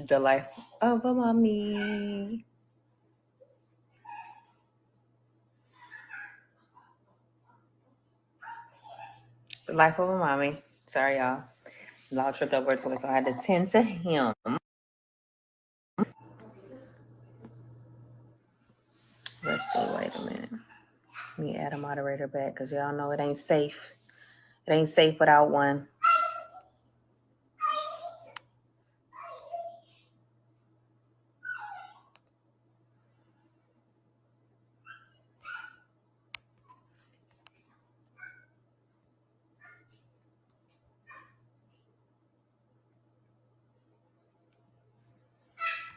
The life of a mommy. The life of a mommy. Sorry, y'all. Law tripped over to it, so I had to tend to him. Let's see. Wait a minute. Let me add a moderator back because y'all know it ain't safe. It ain't safe without one.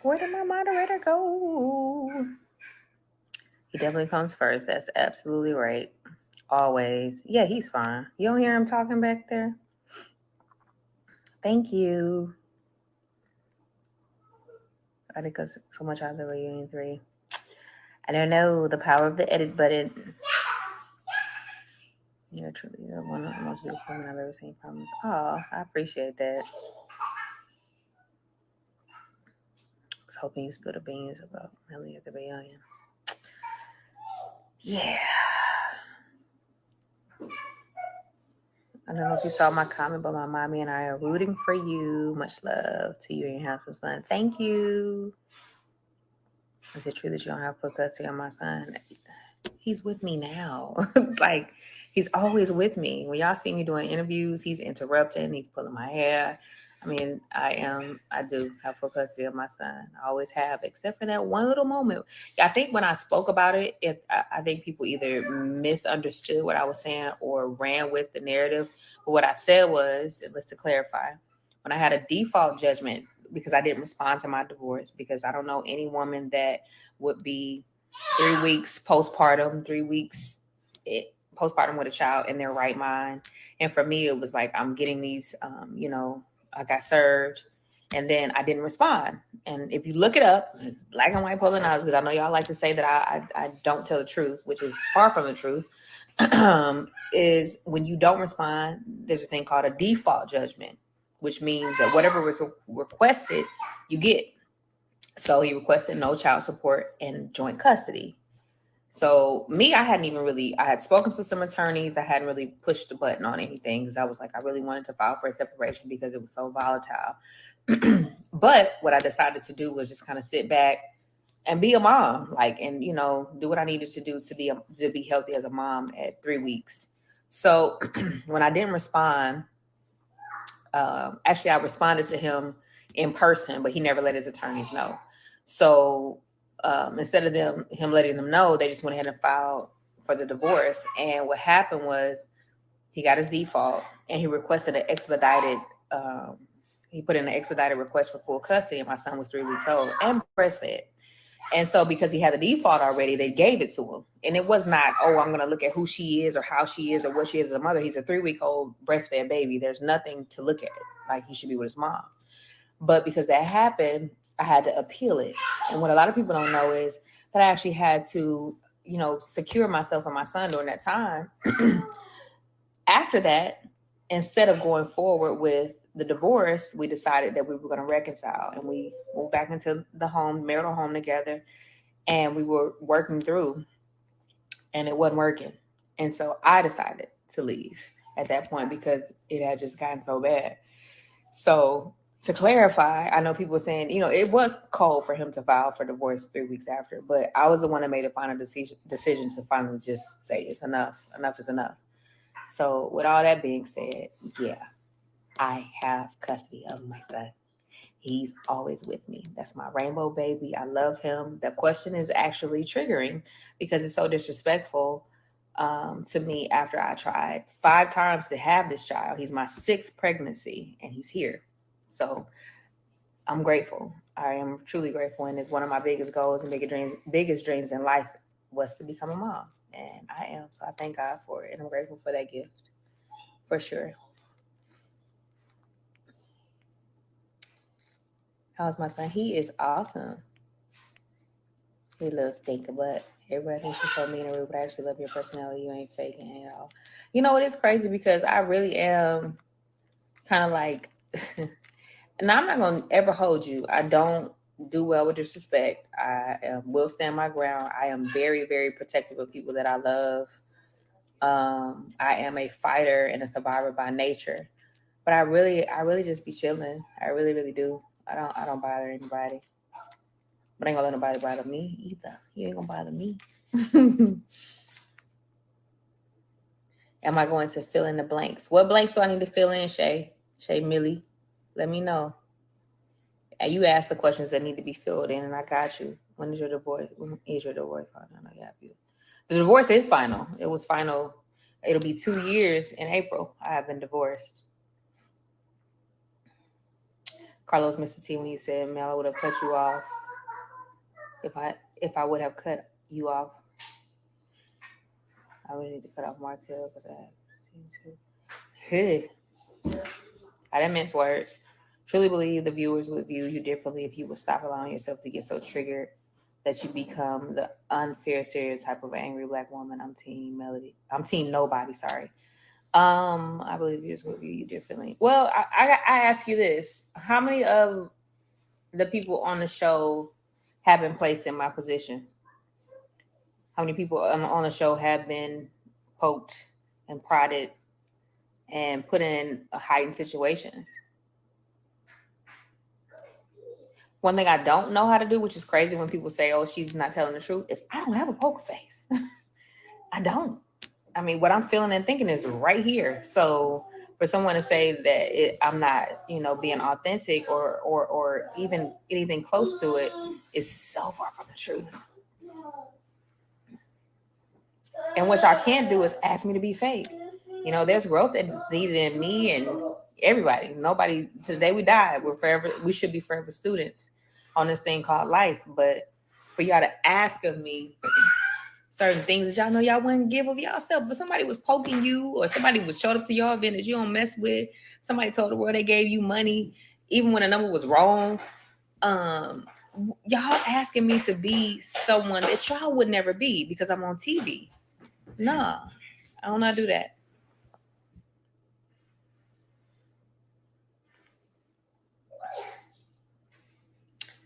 Where did my moderator go? He definitely comes first. That's absolutely right. Always. Yeah, he's fine. You don't hear him talking back there? Thank you. I think because so much out of the reunion 3. I don't know the power of the edit button. You're truly one of the most beautiful women I've ever seen. Promise. Oh, I appreciate that. I was hoping you spilled the beans about Melly at the reunion. Yeah. I don't know if you saw my comment, but my mommy and I are rooting for you. Much love to you and your handsome son. Thank you. Is it true that you don't have full custody on my son? He's with me now. Like, he's always with me. When y'all see me doing interviews, he's interrupting. He's pulling my hair. I mean, I do have full custody of my son. I always have, except for that one little moment. I think when I spoke about it, I think people either misunderstood what I was saying or ran with the narrative. But what I said was, and let's to clarify, when I had a default judgment, because I didn't respond to my divorce, because I don't know any woman that would be 3 weeks postpartum, 3 weeks postpartum with a child in their right mind. And for me, it was like, I'm getting these, I got served and then I didn't respond. And if you look it up, it's black and white polling out, because I know y'all like to say that I don't tell the truth, which is far from the truth, is when you don't respond, there's a thing called a default judgment, which means that whatever was requested, you get. So he requested no child support and joint custody. So me, I had spoken to some attorneys. I hadn't really pushed the button on anything because I was like, I really wanted to file for a separation because it was so volatile. But what I decided to do was just kind of sit back and be a mom, and do what I needed to do to be healthy as a mom at 3 weeks. So when I didn't respond, actually I responded to him in person, but he never let his attorneys know. So instead of him letting them know, they just went ahead and filed for the divorce. And what happened was he got his default and he requested an expedited. He put in an expedited request for full custody, and my son was 3 weeks old and breastfed. And so because he had the default already, they gave it to him. And it was not, oh, I'm going to look at who she is or how she is or what she is as a mother. He's a 3-week-old breastfed baby. There's nothing to look at. Like, he should be with his mom. But because that happened, I had to appeal it. And what a lot of people don't know is that I actually had to, secure myself and my son during that time. After that, instead of going forward with the divorce, we decided that we were going to reconcile, and we moved back into the marital home together, and we were working through, and it wasn't working. And so I decided to leave at that point because it had just gotten so bad. So to clarify, I know people were saying, it was cold for him to file for divorce 3 weeks after, but I was the one that made a final decision to finally just say it's enough. Enough is enough. So with all that being said, yeah, I have custody of my son. He's always with me. That's my rainbow baby. I love him. The question is actually triggering because it's so disrespectful to me after I tried 5 times to have this child. He's my 6th pregnancy and he's here. So I'm grateful. I am truly grateful. And it's one of my biggest goals and biggest dreams in life was to become a mom. And I am. So I thank God for it. And I'm grateful for that gift. For sure. How's my son? He is awesome. He a little stinker, but everybody thinks you're so mean and rude, but I actually love your personality. You ain't faking at all. It is crazy because I really am kind of like, And I'm not going to ever hold you. I don't do well with disrespect. I will stand my ground. I am very, very protective of people that I love. I am a fighter and a survivor by nature, but I really just be chilling. I really, really do. I don't bother anybody, but I ain't gonna let nobody bother me either. You ain't gonna bother me. Am I going to fill in the blanks? What blanks do I need to fill in, Shay? Shay Millie, let me know. And you ask the questions that need to be filled in, and I got you. When is your divorce? When is your divorce final? I got you. The divorce is final. It was final. It'll be 2 years in April. I have been divorced. Carlos, Mr. T, when you said, Mel, I would have cut you off if I would have cut you off. I would need to cut off Martell because I seem to. I didn't mince words. Truly believe the viewers would view you differently if you would stop allowing yourself to get so triggered that you become the unfair stereotype of an angry Black woman. I'm team Melody. I'm team nobody, sorry. I believe viewers would view you differently. Well, I ask you this. How many of the people on the show have been placed in my position? How many people on the show have been poked and prodded and put in heightened situations? One thing I don't know how to do, which is crazy when people say, oh, she's not telling the truth, is I don't have a poker face. I don't. I mean, what I'm feeling and thinking is right here. So for someone to say that I'm not, being authentic or even anything close to it is so far from the truth. And what y'all can't do is ask me to be fake. There's growth that is needed in me and everybody. Nobody, to the day we die, we should be forever students on this thing called life. But for y'all to ask of me certain things that y'all know y'all wouldn't give of y'allself, but somebody was poking you or somebody was showed up to your event that you don't mess with, somebody told the world they gave you money, even when the number was wrong. Y'all asking me to be someone that y'all would never be because I'm on TV. Nah, I don't not do that.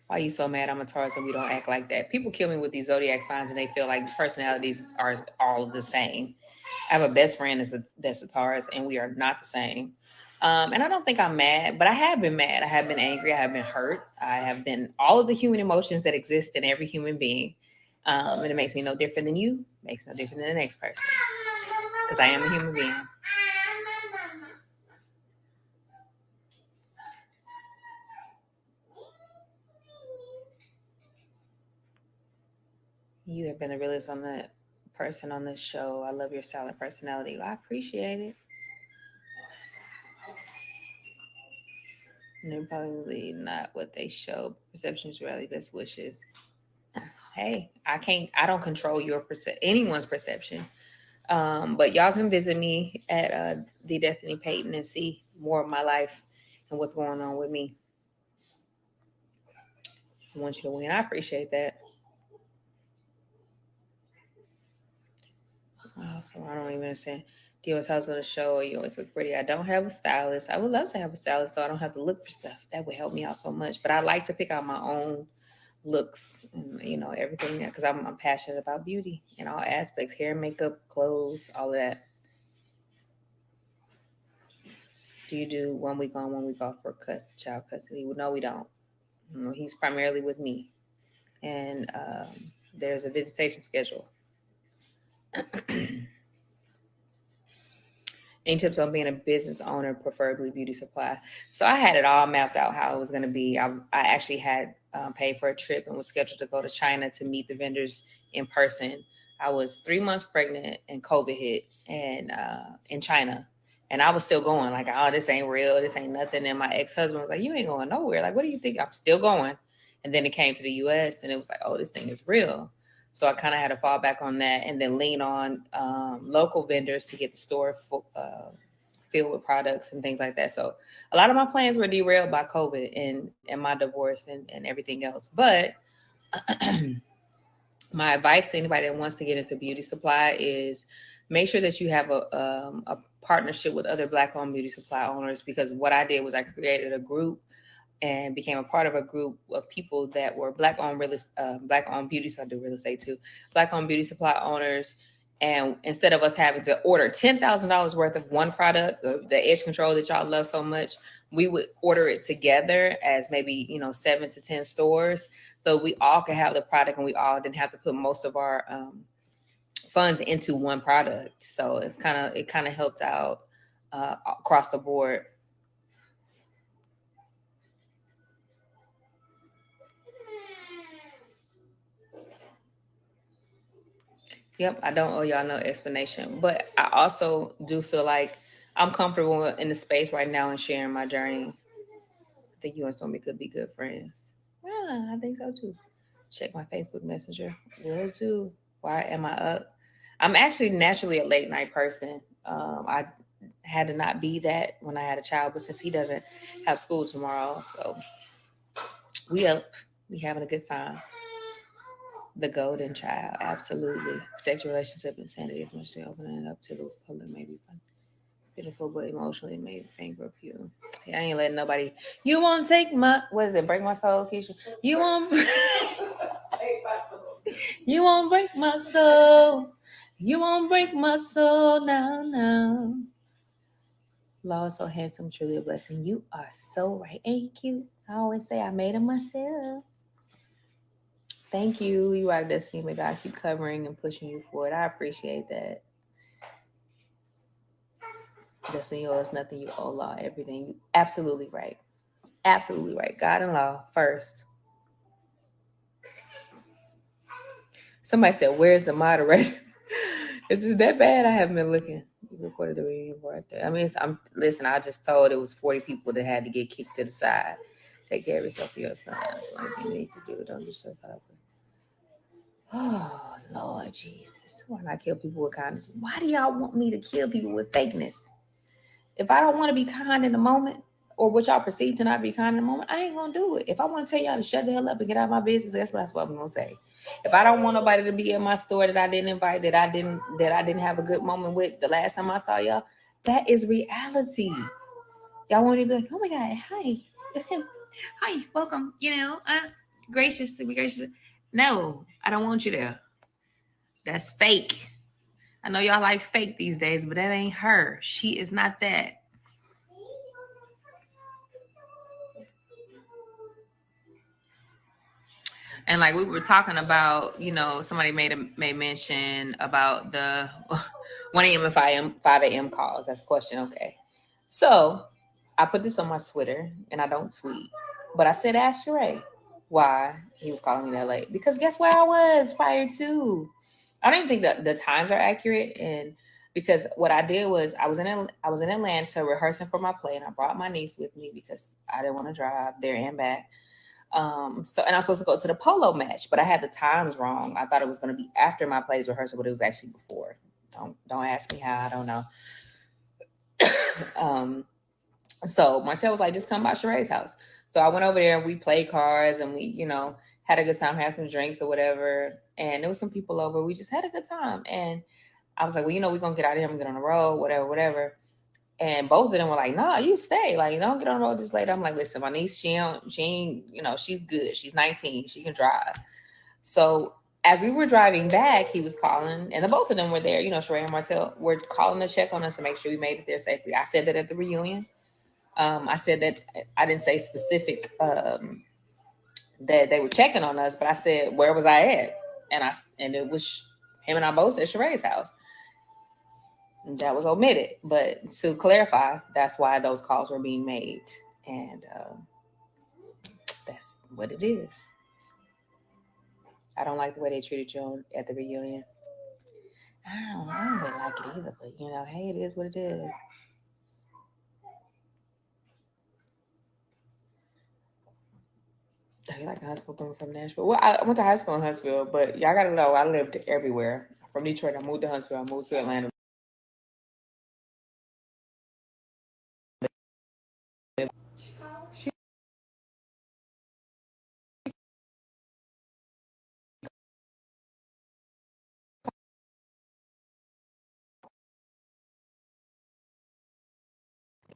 Why are you so mad I'm a Taurus and we don't act like that? People kill me with these zodiac signs and they feel like personalities are all the same. I have a best friend that's a Taurus and we are not the same. And I don't think I'm mad, but I have been mad. I have been angry. I have been hurt. I have been all of the human emotions that exist in every human being. And it makes me no different than you. Makes no different than the next person. Because I am a human being. You have been the realest on the person on this show. I love your silent personality. I appreciate it. And they're probably not what they show. Perceptions rarely best wishes. Hey, I don't control anyone's perception. But y'all can visit me at the Destiny Payton and see more of my life and what's going on with me. I want you to win. I appreciate that. Wow, so I don't even understand. Do you always house on the show or you always look pretty? I don't have a stylist. I would love to have a stylist so I don't have to look for stuff. That would help me out so much. But I like to pick out my own looks and everything because I'm passionate about beauty in all aspects: hair, makeup, clothes, all of that. Do you do 1 week on, 1 week off for child custody? Well, no, we don't. He's primarily with me, and there's a visitation schedule. Any tips on being a business owner, preferably beauty supply? So I had it all mapped out how it was going to be. I actually had paid for a trip and was scheduled to go to China to meet the vendors in person. I was 3 months pregnant and COVID hit and in China. And I was still going like, oh, this ain't real. This ain't nothing. And my ex-husband was like, you ain't going nowhere. Like, what do you think? I'm still going. And then it came to the U.S. and it was like, oh, this thing is real. So I kind of had to fall back on that and then lean on local vendors to get the store filled with products and things like that. So a lot of my plans were derailed by COVID and my divorce and everything else. But my advice to anybody that wants to get into beauty supply is make sure that you have a partnership with other Black-owned beauty supply owners, because what I did was I created a group and became a part of a group of people that were black-owned beauty. So I do real estate too. Black-owned beauty supply owners. And instead of us having to order $10,000 worth of one product, the edge control that y'all love so much, we would order it together as maybe 7 to 10 stores, so we all could have the product and we all didn't have to put most of our funds into one product. So it kind of helped out across the board. Yep, I don't owe y'all no explanation, but I also do feel like I'm comfortable in the space right now and sharing my journey. I think you and Stormy could be good friends. Yeah, I think so too. Check my Facebook Messenger. Will too. Why am I up? I'm actually naturally a late night person. I had to not be that when I had a child, but since he doesn't have school tomorrow, so we up. We having a good time. The golden child, absolutely. Protect your relationship and sanity as much as opening it up to the public may be fun. Beautiful, but emotionally made bankrupt you. Yeah, I ain't letting nobody. You won't take my. What is it? Break my soul, Keisha. You won't. You won't break my soul. You won't break my soul now, now. Law is so handsome, truly a blessing. You are so right. Ain't he cute? I always say I made him myself. Thank you. You are destiny. May God keep covering and pushing you forward. I appreciate that. Destiny yours, nothing you owe law, everything. You absolutely right. Absolutely right. God and law first. Somebody said, "Where's the moderator?" Is it that bad? I haven't been looking. You recorded the reading right there. I mean, I'm listen. I just told it was 40 people that had to get kicked to the side. Take care of yourself for your son. That's the only thing you need to do. Don't get yourself out of it. Oh Lord Jesus, why not kill people with kindness? Why do y'all want me to kill people with fakeness? If I don't want to be kind in the moment, or what y'all perceive to not be kind in the moment, I ain't gonna do it. If I want to tell y'all to shut the hell up and get out of my business, that's what I'm gonna say. If I don't want nobody to be in my store that I didn't invite, that I didn't have a good moment with the last time I saw y'all, that is reality. Y'all want to be like, oh my god, hi, hi, welcome. Gracious to be gracious. No, I don't want you there. That's fake. I know y'all like fake these days, but that ain't her. She is not that. And like we were talking about, somebody made mention about the 1 a.m. and 5 a.m. calls. That's a question. Okay. So I put this on my Twitter and I don't tweet, but I said, ask Sheree why he was calling me that late. Because guess where I was prior to? I don't even think that the times are accurate. And because what I did was I was in Atlanta rehearsing for my play, and I brought my niece with me because I didn't want to drive there and back. And I was supposed to go to the polo match, but I had the times wrong. I thought it was going to be after my plays rehearsal, but it was actually before. Don't ask me how. I don't know. um, so Marcel was like, just come by Sheree's house. So I went over there and we played cards and we, had a good time, had some drinks or whatever. And there was some people over. We just had a good time. And I was like, well, we're gonna get out of here and get on the road, whatever, whatever. And both of them were like, nah, you stay. Like, don't get on the road this late. I'm like, listen, my niece, she ain't, she's good. She's 19. She can drive. So as we were driving back, he was calling, and the both of them were there. Sheree and Martell were calling to check on us to make sure we made it there safely. I said that at the reunion. I said that I didn't say specific that they were checking on us, but I said, where was I at? And it was him and I both at Sheree's house. That was omitted, but to clarify, that's why those calls were being made, and that's what it is. I don't like the way they treated you at the reunion. I don't really like it either, but hey, it is what it is. I feel like high school coming from Nashville. Well, I went to high school in Huntsville, but y'all gotta know I lived everywhere. From Detroit, I moved to Huntsville. I moved to Atlanta.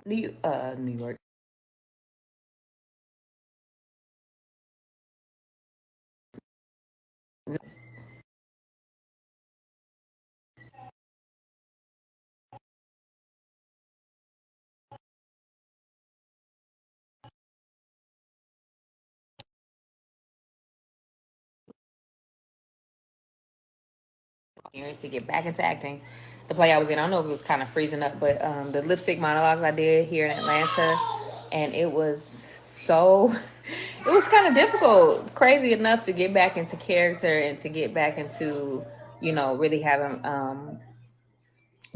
New York. to get back into acting. The play I was in, I don't know if it was kind of freezing up, but the lipstick monologues I did here in Atlanta, and it was so, it was kind of difficult, crazy enough to get back into character and to get back into, really having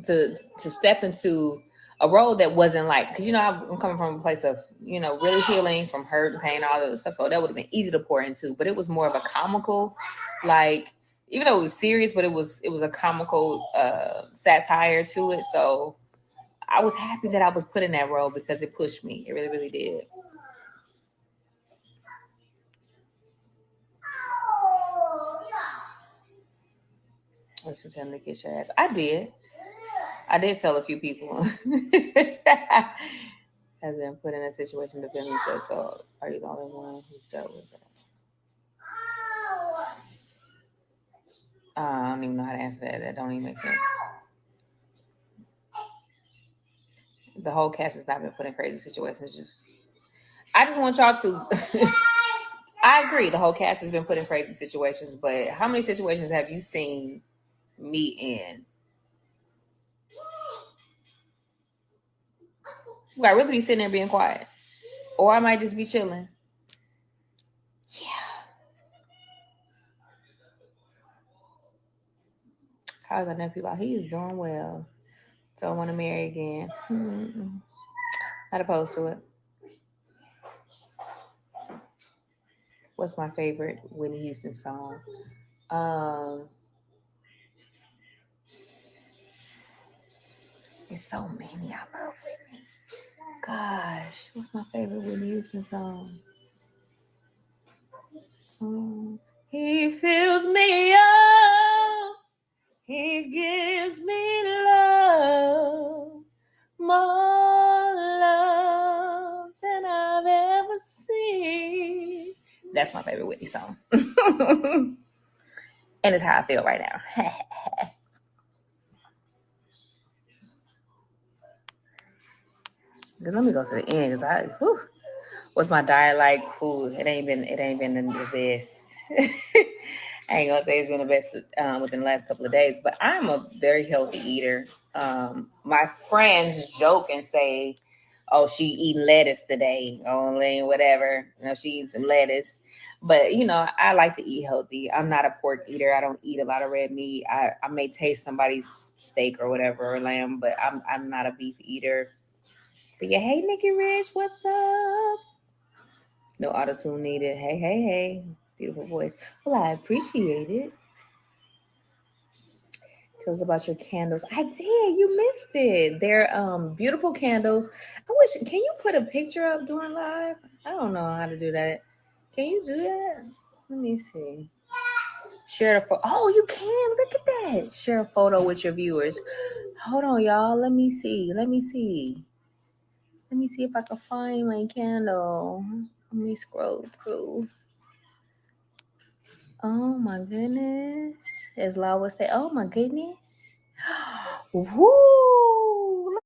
to step into a role that wasn't like, because I'm coming from a place of really healing from hurt and pain, all of this stuff, so that would have been easy to pour into, but it was more of a comical, like, even though it was serious, but it was a comical satire to it. So I was happy that I was put in that role because it pushed me. It really, really did. Listen to him to kiss your ass. I did. I did tell a few people. Has been put in a situation to defend himself. So are you the only one who's dealt with that? I don't even know how to answer that. That don't even make sense. The whole cast has not been put in crazy situations. I just want y'all to. I agree. The whole cast has been put in crazy situations, but how many situations have you seen me in? I really be sitting there being quiet, or I might just be chilling. Yeah. How's our nephew? Like, he is doing well. Don't want to marry again. Not opposed to it. What's my favorite Whitney Houston song? It's so many. I love Whitney. Gosh, what's my favorite Whitney Houston song? He fills me up. He gives me love, more love than I've ever seen. That's my favorite Whitney song. And it's how I feel right now. Let me go to the end because what's my diet like? Cool. It ain't been the best. I ain't gonna say it's been the best within the last couple of days, but I'm a very healthy eater. My friends joke and say, "Oh, she eating lettuce today, only whatever." She eats some lettuce, but I like to eat healthy. I'm not a pork eater. I don't eat a lot of red meat. I may taste somebody's steak or whatever or lamb, but I'm not a beef eater. But yeah, hey Nikki Rich, what's up? No auto tune needed. Hey, hey, hey. Beautiful voice. Well, I appreciate it. Tell us about your candles. I did. You missed it. They're beautiful candles. I wish. Can you put a picture up during live? I don't know how to do that. Can you do that? Let me see. Share a photo. Oh, you can. Look at that. Share a photo with your viewers. Hold on, y'all. Let me see. Let me see. Let me see if I can find my candle. Let me scroll through. Oh my goodness. As Law would say, oh my goodness. Woo!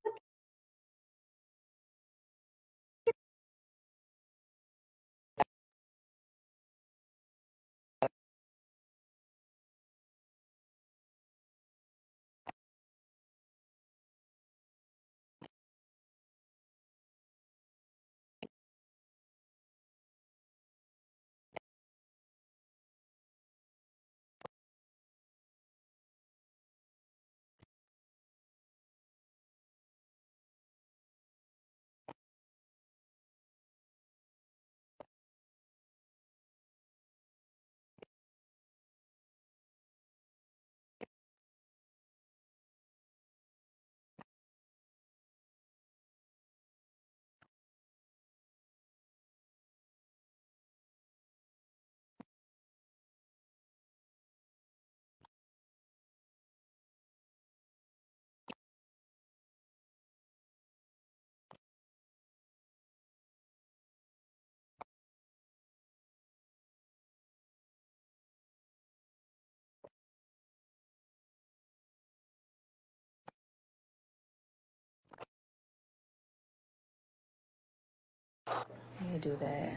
Let me do that.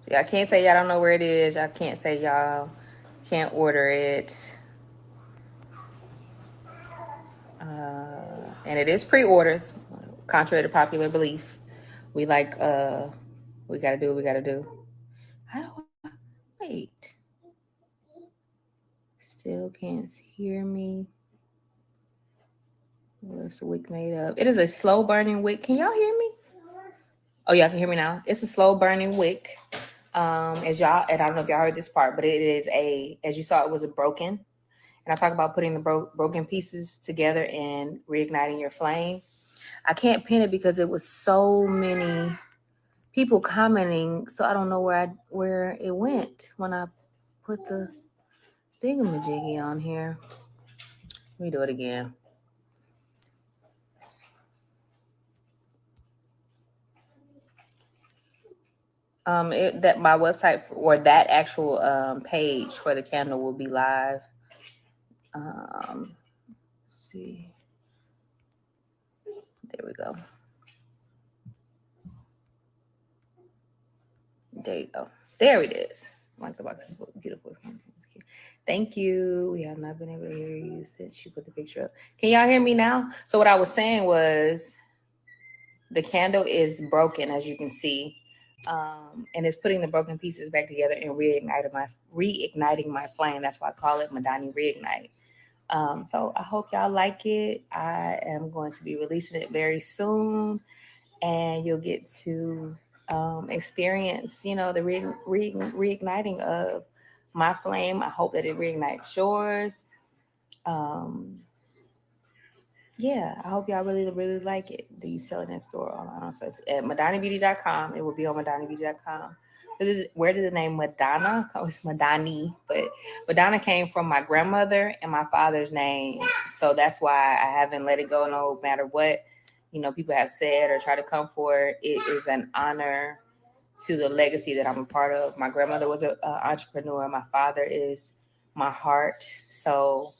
So y'all can't say y'all don't know where it is. Y'all can't say y'all can't order it. And it is pre-orders, contrary to popular belief. We like we gotta do what we gotta do. How do I wait? Still can't hear me. What's the wick made of? It is a slow burning wick. Can y'all hear me? Oh, y'all can hear me now. It's a slow burning wick. As y'all, and I don't know if y'all heard this part, but it is as you saw, it was a broken. And I talk about putting the broken pieces together and reigniting your flame. I can't pin it because it was so many people commenting, so I don't know where it went when I put the thingamajiggy on here. Let me do it again. That my website or that actual page for the candle will be live. Let's see, there we go. There you go. There it is. Like the box is beautiful. It's cute. Thank you. We have not been able to hear you since you put the picture up. Can y'all hear me now? So what I was saying was the candle is broken, as you can see. And it's putting the broken pieces back together and reigniting my flame. That's why I call it Madani Reignite. So I hope y'all like it. I am going to be releasing it very soon, and you'll get to experience, the reigniting of my flame. I hope that it reignites yours. Yeah, I hope y'all really, really like it. Do you sell it in store online? So it's at MadaniBeauty.com. It will be on MadaniBeauty.com. Where did the name Madonna come? It's Madani, but Madonna came from my grandmother and my father's name. So that's why I haven't let it go no matter what, people have said or try to come for it. It is an honor to the legacy that I'm a part of. My grandmother was an entrepreneur. My father is my heart. So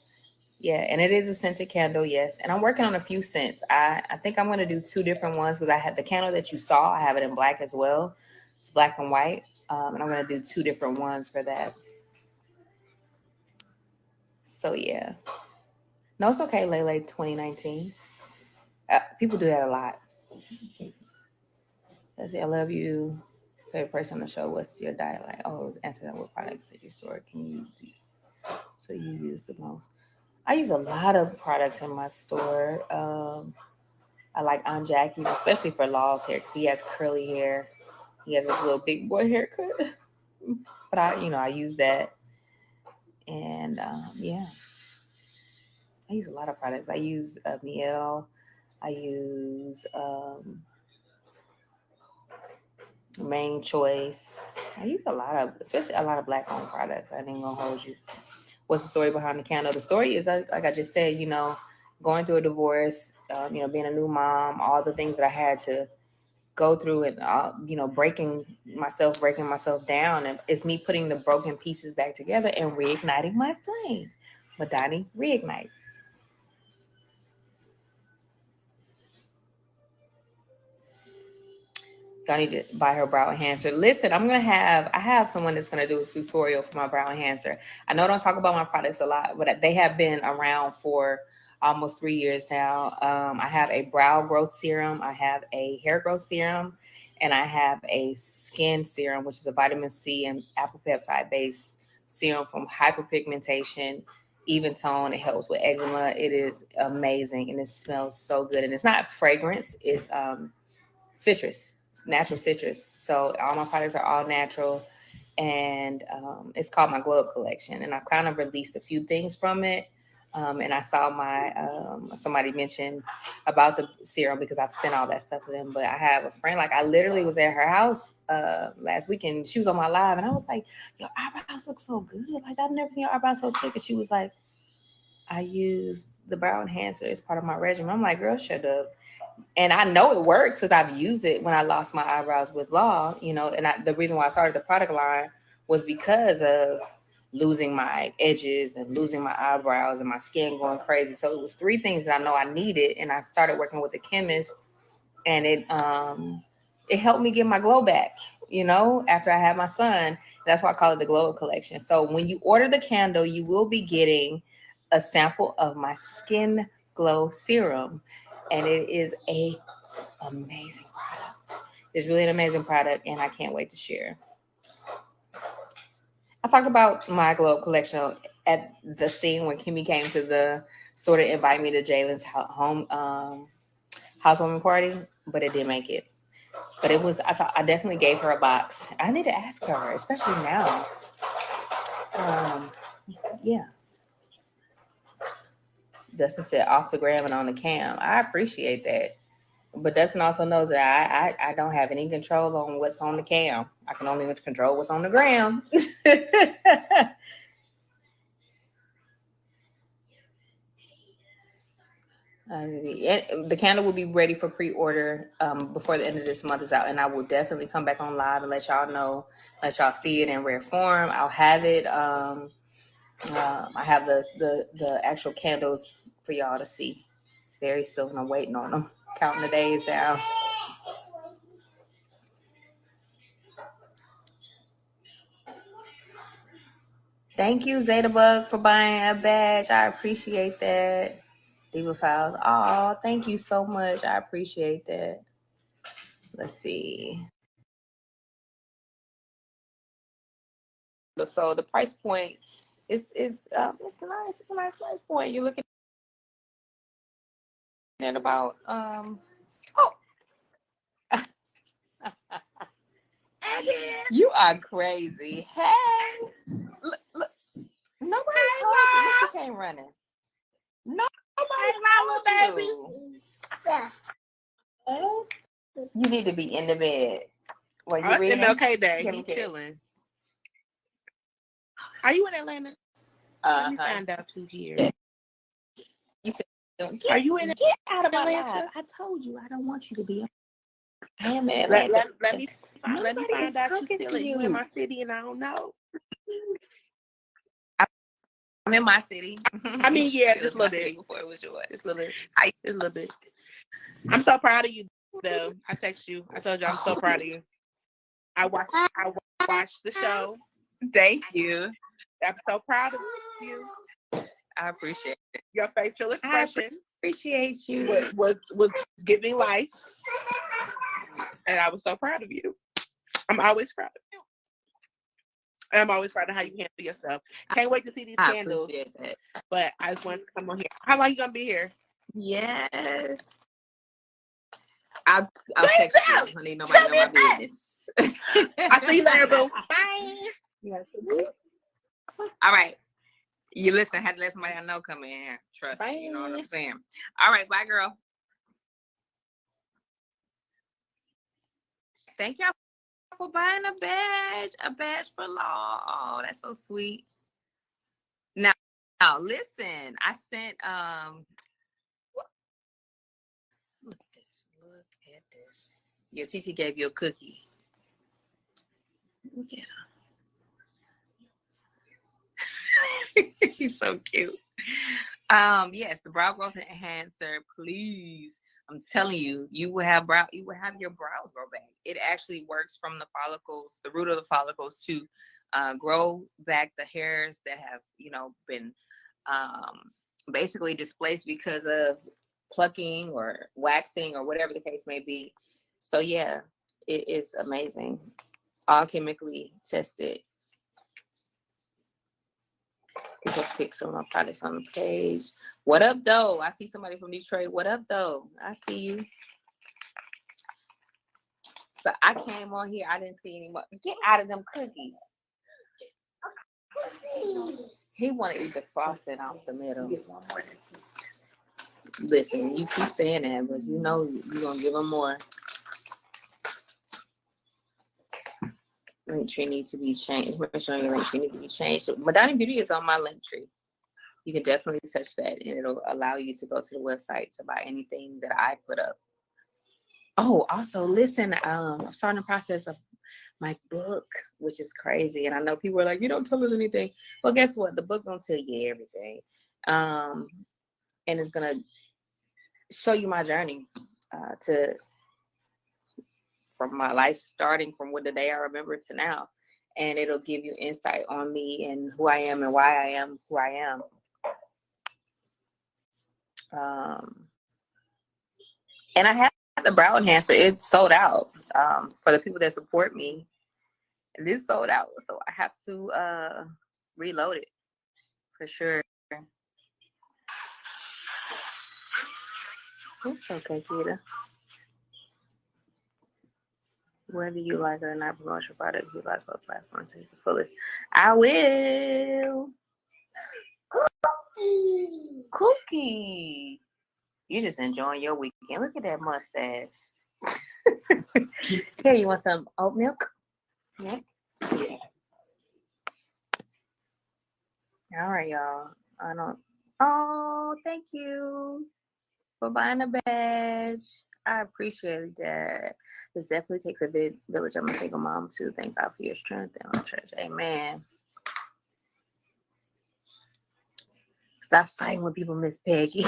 yeah, and it is a scented candle, yes. And I'm working on a few scents. I think I'm going to do two different ones because I had the candle that you saw. I have it in black as well. It's black and white. And I'm going to do two different ones for that. So yeah. No, it's okay, Lele 2019. People do that a lot. Let's see, I love you. Favorite person on the show, what's your diet like? Oh, answer that, what products did you store? So you use the most? I use a lot of products in my store. I like Aunt Jackie's, especially for Law's hair, because he has curly hair. He has his little big boy haircut. But I use that. And yeah, I use a lot of products. I use Miel. I use Main Choice. I use especially a lot of black owned products. I ain't gonna hold you. What's the story behind the candle? The story is, like I just said, going through a divorce, being a new mom, all the things that I had to go through, and breaking myself down, and it's me putting the broken pieces back together and reigniting my flame. Madani Reignite. Y'all need to buy her brow enhancer. Listen, I have someone that's gonna do a tutorial for my brow enhancer. I know I don't talk about my products a lot, but they have been around for almost 3 years now. I have a brow growth serum, I have a hair growth serum, and I have a skin serum, which is a vitamin C and apple peptide based serum from hyperpigmentation, even tone. It helps with eczema. It is amazing and it smells so good. And it's not fragrance, it's citrus, natural citrus. So all my products are all natural, and it's called my Glow Up Collection. And I've kind of released a few things from it. And I saw somebody mention about the serum because I've sent all that stuff to them. But I have a friend, like I literally was at her house last weekend. She was on my live, and I was like, "Your eyebrows look so good. Like I've never seen your eyebrows so thick." And she was like, "I use the brow enhancer as part of my regimen." I'm like, "Girl, shut up." And I know it works because I've used it when I lost my eyebrows with Law, and the reason why I started the product line was because of losing my edges and losing my eyebrows and my skin going crazy. So it was three things that I know I needed. And I started working with a chemist, and it helped me get my glow back, after I had my son. That's why I call it the Glow Up Collection. So when you order the candle, you will be getting a sample of my Skin Glow Serum. and it is a amazing product. It's really an amazing product, and I can't wait to share. I talked about my globe collection at the scene when Kimmy came to the store to invite me to Jalen's housewarming party, but it didn't make it. But it was, I definitely gave her a box. I need to ask her, especially now. Yeah. Justin said off the gram and on the cam. I appreciate that. But Dustin also knows that I don't have any control on what's on the cam. I can only control what's on the gram. The candle will be ready for pre-order before the end of this month is out, and I will definitely come back on live and let y'all know, let y'all see it in rare form. I'll have it. I have the actual candles for y'all to see very soon. I'm waiting on them, counting the days down. Thank you, Zetabug, for buying a badge. I appreciate that. Diva Files. Oh, thank you so much. I appreciate that. Let's see. So the price point is it's nice. It's a nice price point. You're looking at about you are crazy. Hey, look. Nobody told you. Look, you came running. Nobody told you. Yeah. You need to be in the bed. Well, you reading? MLK Day. He chilling. Are you in Atlanta? Let me find out who's here. Yeah. You said, are you in? Get out of my life! I told you I don't want you to be. I am in Atlanta. Let me find out you still you in my city and I don't know. I'm in my city. I mean, yeah, just a little bit before it was yours. Just a little bit. Just a little bit. I'm so proud of you, though. I text you. I told you I'm so proud of you. I watched the show. Thank you. I'm so proud of you. I appreciate it. Your facial expression. I appreciate you. Was giving life. And I was so proud of you. I'm always proud of you. And I'm always proud of how you handle yourself. Can't wait to see these candles. Appreciate that. But I just want to come on here. How long you gonna be here? Yes. I'll text you, honey. Nobody know my business. I'll see you later, boo. Bye. Yes. All right. You listen, I had to let somebody I know come in here. Trust me, you know what I'm saying? All right, bye, girl. Thank y'all for buying a badge for law. Oh, that's so sweet. Now listen, I sent look at this. Your TT gave you a cookie. Look at him. He's so cute. Yes, the brow growth enhancer, please. I'm telling you, you will have your brows grow back. It actually works from the follicles, the root of the follicles, to grow back the hairs that have, been basically displaced because of plucking or waxing or whatever the case may be. So yeah, it is amazing. All chemically tested. Just pick some of my products on the page. What up, though? I see somebody from Detroit. What up, though? I see you. So I came on here. I didn't see any more. Get out of them cookies. He want to eat the frosting off the middle. Get one more. Listen, you keep saying that, but you know you're going to give him more. Link tree needs to be changed. Information on your link tree needs to be changed. Madonna Beauty is on my link tree. You can definitely touch that, and it'll allow you to go to the website to buy anything that I put up. Oh, also listen, I'm starting the process of my book, which is crazy. And I know people are like, you don't tell us anything. Well, guess what? The book gonna tell you everything. And it's gonna show you my journey from my life, starting from the day I remember to now. And it'll give you insight on me and who I am and why I am who I am. And I have the brow enhancer. It sold out. For the people that support me, this sold out. So I have to reload it for sure. It's okay, Kita. Whether you like it or not, promote your product, utilize both platforms to the fullest. I will. Cookie. You just enjoying your weekend. Look at that mustache. Here, you want some oat milk? Yeah. All right, y'all. I don't. Oh, thank you for buying a badge. I appreciate that. This definitely takes a big village. I'm a single mom too. Thank God for your strength and my church. Amen. Stop fighting when people miss Peggy.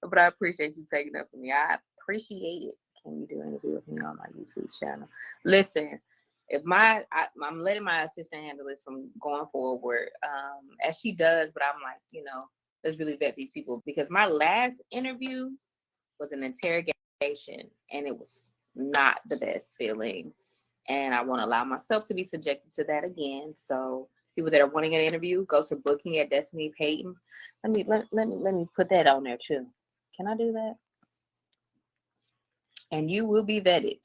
But I appreciate you taking up for me. I appreciate it. Can you do an interview with me on my YouTube channel? Listen, if I'm letting my assistant handle this from going forward, as she does, but I'm like, let's really vet these people, because my last interview was an interrogation and it was not the best feeling. And I won't allow myself to be subjected to that again. So people that are wanting an interview, go to booking at Destiny Payton. Let me put that on there too. Can I do that? And you will be vetted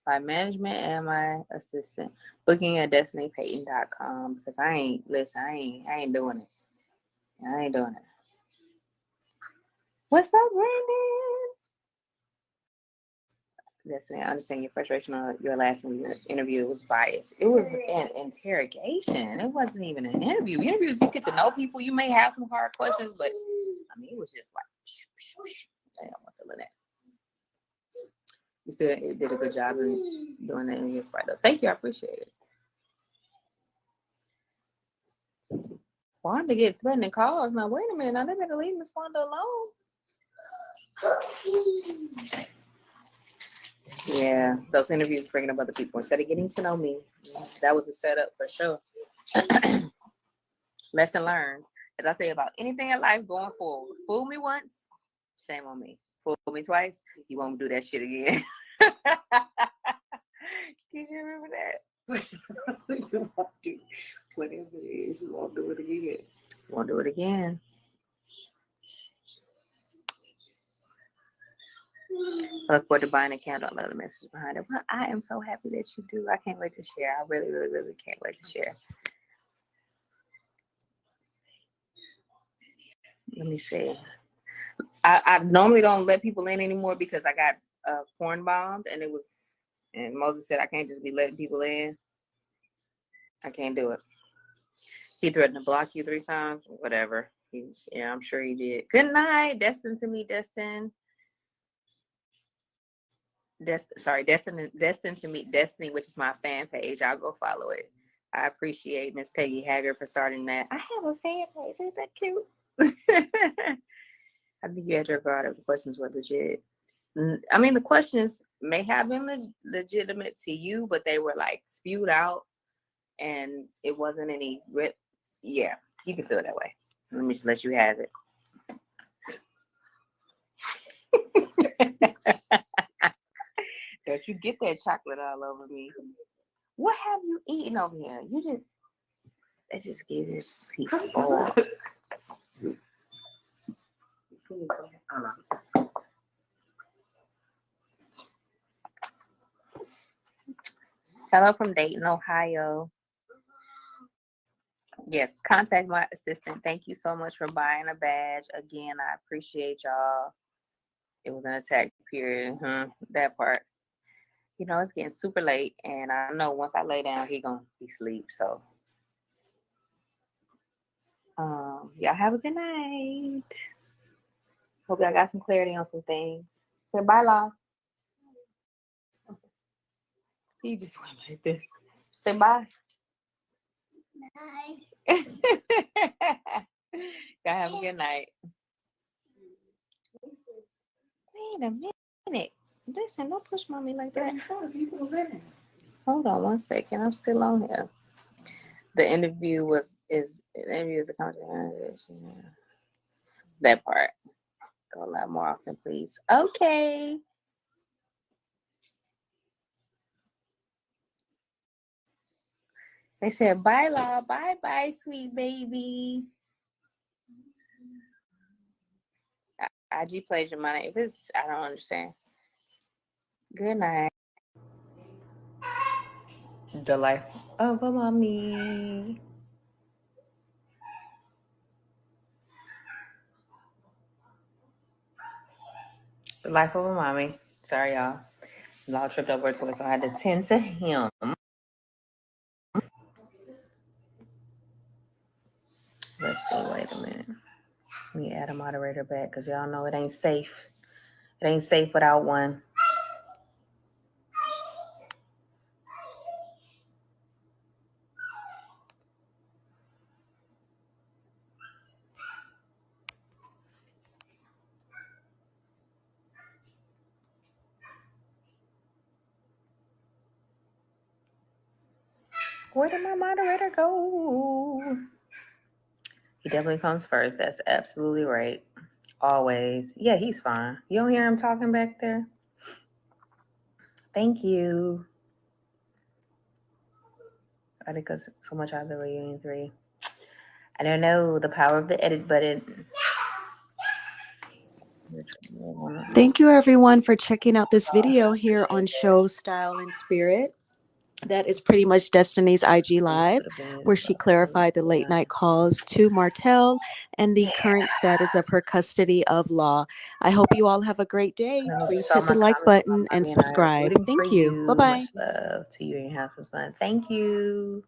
by management and my assistant. Booking at destinypayton.com, because I ain't doing it. I ain't doing it. What's up, Brandon? Destiny, I understand your frustration on your last interview. It was biased. It was an interrogation. It wasn't even an interview. Interviews, you get to know people. You may have some hard questions, but I mean, it was just like, damn, I'm feeling that. You said it did a good job in doing that interview. Thank you. I appreciate it. Wanda get threatening calls. Now, wait a minute. Now, they better leave Miss Wanda alone. Yeah, those interviews bringing up other people instead of getting to know me. That was a setup for sure. Lesson learned. As I say about anything in life going forward, fool me once, shame on me. Fool me twice, you won't do that shit again. Can you remember that? Whatever it is, you won't do it again. Won't do it again. I look forward to buying a candle. I love the message behind it. Well, I am so happy that you do. I can't wait to share. I really, really, really can't wait to share. Let me see. I normally don't let people in anymore because I got corn bombed, and Moses said I can't just be letting people in. I can't do it. He threatened to block you 3 times. Whatever. I'm sure he did. Good night, Destin to me, Destin. Destin to meet Destiny, which is my fan page. I'll go follow it. I appreciate Miss Peggy Haggard for starting that. I have a fan page. Ain't that cute? I think you had to regard if the questions were legit. I mean, the questions may have been legitimate to you, but they were like spewed out, and it wasn't any. Yeah, you can feel it that way. Let me just let you have it. Don't you get that chocolate all over me? What have you eaten over here? They just gave this piece of Hello from Dayton, Ohio. Yes, contact my assistant. Thank you so much for buying a badge. Again, I appreciate y'all. It was an attack period. That part. It's getting super late, and I know once I lay down, he gonna be asleep. So, y'all have a good night. Hope y'all got some clarity on some things. Say bye, Law. He just went like this. Say bye. Bye. Y'all have a good night. Wait a minute. Listen, don't push mommy like that. Hold on 1 second. I'm still on here. The interview is a conversation. That part. Go live more often, please. Okay. They said, bye, Law. Bye, sweet baby. IG plays your money. If it's, I don't understand. Good night. The life of a mommy. The life of a mommy. Sorry, y'all. Law tripped over to it, so I had to tend to him. Let's see. Wait a minute. Let me add a moderator back because y'all know it ain't safe. It ain't safe without one. Where did my moderator go? He definitely comes first. That's absolutely right. Always. Yeah, he's fine. You don't hear him talking back there? Thank you. I think because so much out of the reunion 3. I don't know the power of the edit button. Thank you, everyone, for checking out this video here on Show Style and Spirit. That is pretty much Destiny's IG Live, where she clarified the late night calls to Martell and the current status of her custody of Law. I hope you all have a great day. Please hit the like button and subscribe. Thank you. Bye-bye. Much love to you and have some fun. Thank you.